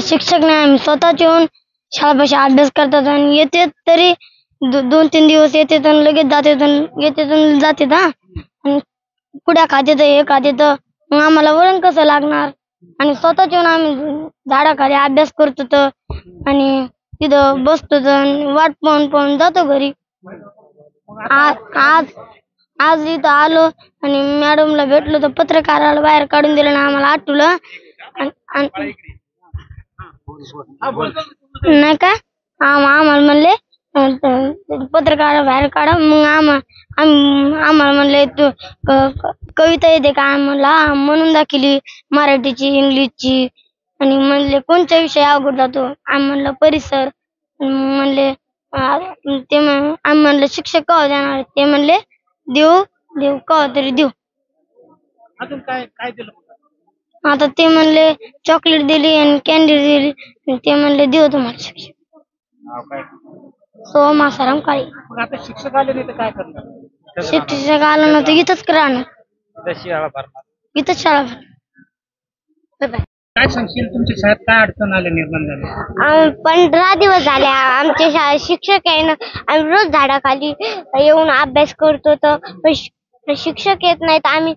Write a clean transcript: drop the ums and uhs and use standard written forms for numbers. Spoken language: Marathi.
शिक्षक नाही, आम्ही स्वतःच येऊन शाळेपाशी अभ्यास करतात आणि येते तरी 2-3 दिवस येते आणि लगेच जाते येते आणि जाते आणि पुड्या खाते हे खाते मग आम्हाला वळण कसं लागणार आणि स्वतःच येऊन आम्ही झाडाखाली अभ्यास करतो आणि तिथं बसतो आणि वाट पाहून जातो घरी. आज आज इथं आलो आणि मॅडमला भेटलो तर पत्रकाराला बाहेर काढून दिलं ना आम्हाला आठवलं नाही का आम्हाला म्हणले पत्रकार बाहेर काढा. मग आम्हाला म्हणले तू कविता येते का आम्हाला म्हणून दाखवली मराठीची इंग्लिशची आणि म्हणले कोणत्या विषय अवघड जातो आम्ही म्हणलं परिसर म्हणले आम्ही म्हणलं शिक्षक कवा देणार ते म्हणले देऊ कवा तरी देऊ. अजून काय काय दिलं आता ते म्हणले चॉकलेट दिली आणि कॅन्डी दिली ते म्हणले देऊ तुम्हाला शिक्षक. मासाराम काळे. मग आता शिक्षक आले नाही तर काय करणार? शिक्षक आला नव्हतं इथंच राहणार इथंच शाळा. काय सांगशील तुमच्या शाळेत काय अडचण आले निर्माण झाली? 15 दिवस झाले आमच्या शाळेत शिक्षक आहे ना आम्ही रोज झाडाखाली येऊन अभ्यास करतो तर शिक्षक येत नाहीत आम्ही